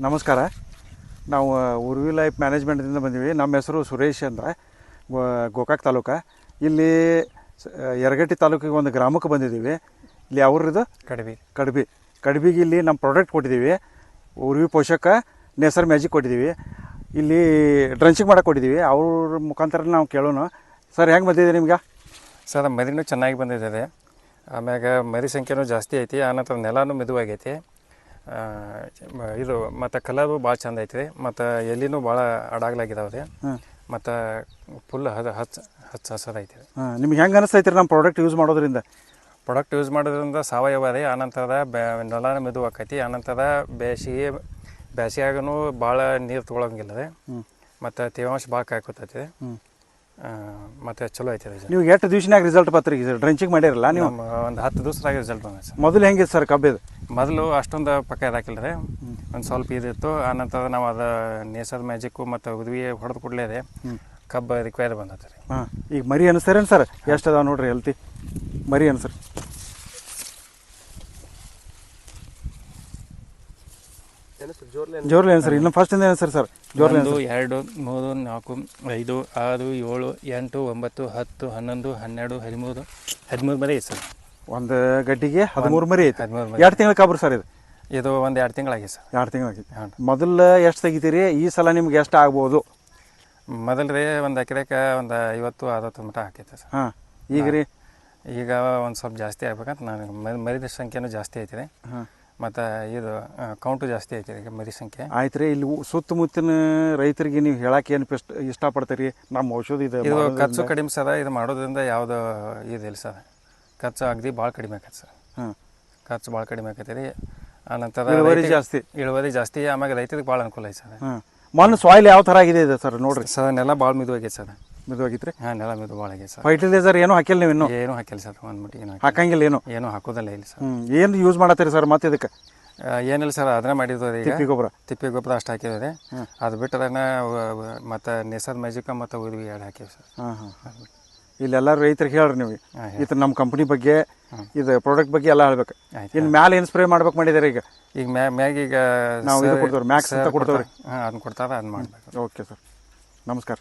ನಮಸ್ಕಾರ. ನಾವು ಉರ್ವಿ ಲೈಫ್ ಮ್ಯಾನೇಜ್ಮೆಂಟ್ದಿಂದ ಬಂದೀವಿ. ನಮ್ಮ ಹೆಸರು ಸುರೇಶ್ ಅಂತ, ಗೋಕಾಕ್ ತಾಲೂಕು. ಇಲ್ಲಿ ಯರಗಟ್ಟಿ ತಾಲೂಕಿಗೆ ಒಂದು ಗ್ರಾಮಕ್ಕೆ ಬಂದಿದ್ದೀವಿ. ಇಲ್ಲಿ ಯಾವ್ರಿದು? ಕಡ್ಬಿಗೆ ಇಲ್ಲಿ ನಮ್ಮ ಪ್ರಾಡಕ್ಟ್ ಕೊಟ್ಟಿದ್ದೀವಿ. ಉರ್ವಿ ಪೋಷಕ ನೇಸರ್ ಮ್ಯಾಜಿಕ್ ಕೊಟ್ಟಿದ್ದೀವಿ. ಇಲ್ಲಿ ಡ್ರಂಚಿಂಗ್ ಮಾಡಕ್ಕೆ ಕೊಟ್ಟಿದ್ದೀವಿ. ಅವ್ರ ಮುಖಾಂತರ ನಾವು ಕೇಳೋಣ. ಸರ್, ಹೆಂಗೆ ಬಂದಿದೆ ನಿಮ್ಗೆ? ಸರ್, ಮರಿನೂ ಚೆನ್ನಾಗಿ ಬಂದಿದೆ. ಆಮ್ಯಾಗ ಮರಿ ಸಂಖ್ಯೆನೂ ಜಾಸ್ತಿ ಐತಿ. ಆನಂತರ ನೆಲನೂ ಮೆದುವಾಗೈತಿ. ಇದು ಮತ್ತು ಕಲರು ಭಾಳ ಚಂದ ಐತಿ. ಮತ್ತು ಎಲ್ಲಿನೂ ಭಾಳ ಅಡಾಗ್ಲಾಗಿದ್ದಾವೆ ರೀ. ಮತ್ತು ಫುಲ್ ಹಸದೈತಿ. ನಿಮ್ಗೆ ಹೆಂಗೆ ಅನಿಸ್ತೈತಿ ನಮ್ಮ ಪ್ರಾಡಕ್ಟ್ ಯೂಸ್ ಮಾಡೋದ್ರಿಂದ? ಪ್ರಾಡಕ್ಟ್ ಯೂಸ್ ಮಾಡೋದ್ರಿಂದ ಸಾವಯವ ರೀ. ಆನಂತರದ ನೆಲನ ಮೆದು ಆಕೈತಿ. ಆನಂತರ ಬೇಸಿಗೆಯಾಗೂ ಭಾಳ ನೀರು ತೊಗೊಳಂಗಿಲ್ಲ ರೀ. ಮತ್ತು ತೇವಾಂಶ ಭಾಳ ಕಾಯ್ಕೊತೈತಿ. ಮತ್ತು ಚಲೋ ಐತಿ ರೀ. ನೀವು ಎಷ್ಟು ದಿವ್ಸನಾಗ ರಿಸಲ್ಟ್ ಬತ್ರಿ? ಡ್ರಂಚಿಂಗ್ ಮಾಡಿರಲ್ಲ ನೀವು? ಒಂದು 10 ದಿವಸದಾಗ ರಿಸಲ್ಟ್ ಬಂದ ಸರ್. ಮೊದಲು ಹೆಂಗಿದೆ ಸರ್ ಕಬ್ಬಿದು? ಮೊದಲು ಅಷ್ಟೊಂದು ಪಕ್ಕ ಇದಾಕಿಲ್ಲ ರೀ. ಒಂದು ಸ್ವಲ್ಪ ಇದಿತ್ತು. ಆನಂತರ ನಾವು ಅದು ನೇಸರ್ ಮ್ಯಾಜಿಕ್ಕು ಮತ್ತು ಉದ್ವಿ ಹೊಡೆದು ಕೂಡಲೇ ರೀ ಕಬ್ಬು ರಿಕ್ವೈರ್ ಬಂದೈತೆ ರೀ. ಈಗ ಮರಿ ಅನಿಸ್ತಾರೇನು ಸರ್? ಎಷ್ಟು ಅದಾವೆ ನೋಡ್ರಿ ಹೆಲ್ತಿ ಮರಿ ಅನ್ಸರಿ. ಜೋರ್ಲಿ ಅನ್ಸರಿ. ಇನ್ನು ಫಸ್ಟಿಂದ ಅನ್ಸರಿ ಸರ್. ಜೋರ್ಲಿ 1 2 3 4 5 6 7 8 9 10 11 12 13 ಮರಿ ಐತೆ ಸರ್. ಒಂದು ಗಡ್ಡಿಗೆ 13 ಮರಿ ಐತೆ. 2 ತಿಂಗಳ ಕಬ್ರು ಸರ್ ಇದು? ಇದು ಒಂದು 2 ತಿಂಗಳಾಗಿದೆ ಸರ್. 2 ತಿಂಗಳಾಗಿದೆ. ಮೊದಲು ಎಷ್ಟು ತೆಗಿತೀರಿ? ಈ ಸಲ ನಿಮ್ಗೆ ಎಷ್ಟು ಆಗ್ಬೋದು? ಮೊದಲು ರೀ ಒಂದು ಎಕರೆಗೆ ಒಂದು 50-60 ಮಟ ಹಾಕೈತೆ ಸರ್. ಈಗ ರೀ? ಈಗ ಒಂದು ಸ್ವಲ್ಪ ಜಾಸ್ತಿ ಆಗ್ಬೇಕಂತ ನಾನು ಮರಿದ ಸಂಖ್ಯೆನೂ ಜಾಸ್ತಿ ಐತಿ ರೀ. ಮತ್ತು ಇದು ಕೌಂಟು ಜಾಸ್ತಿ ಐತಿ ಈಗ ಮರಿ ಸಂಖ್ಯೆ. ಆಯ್ತು ರೀ. ಇಲ್ಲಿ ಸುತ್ತಮುತ್ತಿನ ರೈತರಿಗೆ ನೀವು ಹೇಳಕ್ಕೆ ಏನು ಇಷ್ಟಪಡ್ತೀರಿ? ನಮ್ಮ ಔಷಧಿ ಇದು ಖರ್ಚು ಕಡಿಮೆ ಸರ. ಇದು ಮಾಡೋದ್ರಿಂದ ಯಾವುದು ಇದಿಲ್ಲ ಸರ್. ಖರ್ಚು ಅಗದಿ ಭಾಳ ಕಡಿಮೆ ಆಕೈತೆ ಸರ್. ಖರ್ಚು ಭಾಳ ಕಡಿಮೆ ಆಕೈತೆ ರೀ. ಆನಂತರ ಇಳುವರಿ ಜಾಸ್ತಿ. ಆಮ್ಯಾಗ ರೈತರಿಗೆ ಭಾಳ ಅನುಕೂಲ ಐತೆ ಸರ್. ಮಣ್ಣು ಸಾಯಿಲ್ ಯಾವ ಥರ ಆಗಿದೆ ಇದೆ ಸರ್? ನೋಡ್ರಿ ಸರ್, ನೆಲ ಭಾಳ ಮಿದುವಾಗೈತೆ ಸರ್. ಮಿದುವಾಗಿತ್ತು? ನೆಲ ಮಿದು ಭಾಳ ಆಗೈತೆ ಸರ್. ಫರ್ಟಿಲೈಸರ್ ಏನೂ ಹಾಕಿಲ್ಲ ನೀವು? ಏನೂ ಹಾಕಿಲ್ಲ ಸರ್. ಒಂದು ಮಟ್ಟಿ ಹಾಕಂಗಿಲ್ಲ? ಏನು ಹಾಕೋದಲ್ಲ ಇಲ್ಲ ಸರ್. ಏನು ಯೂಸ್ ಮಾಡತ್ತೀರಿ ಸರ್ ಮತ್ತೆ ಇದಕ್ಕೆ? ಏನಿಲ್ಲ ಸರ್, ಅದನ್ನೇ ಮಾಡಿದ್ವಿ ರೀ. ತಿಪ್ಪಿ ಗೊಬ್ಬರ ಅಷ್ಟು ಹಾಕಿದ್ವಿ ರೀ. ಅದು ಬಿಟ್ಟರೆ ಮತ್ತು ನೇಸರ್ ಮ್ಯಾಜಿಕ್ ಮತ್ತು ಉದ್ವಿ 2 ಹಾಕಿವಿ ಸರ್. ಇಲ್ಲೆಲ್ಲರೂ ರೈತರಿಗೆ ಹೇಳ್ರಿ ನೀವು ಇದು ನಮ್ಮ ಕಂಪ್ನಿ ಬಗ್ಗೆ, ಇದು ಪ್ರಾಡಕ್ಟ್ ಬಗ್ಗೆ ಎಲ್ಲ ಹೇಳ್ಬೇಕು. ಇನ್ನು ಮ್ಯಾಲೆ ಏನು ಸ್ಪ್ರೇ ಮಾಡ್ಬೇಕು ಮಾಡಿದಾರೆ ಈಗ? ಈಗ ಮ್ಯಾಗೀಗ ನಾವು ಇದು ಕೊಡ್ತೇವೆ, ಮ್ಯಾಕ್ಸ್ ಅಂತ ಕೊಡ್ತೇವೆ ರೀ. ಅದನ್ನ ಕೊಡ್ತಾರೆ, ಅದನ್ನ ಮಾಡ್ಬೇಕು. ಓಕೆ ಸರ್, ನಮಸ್ಕಾರ.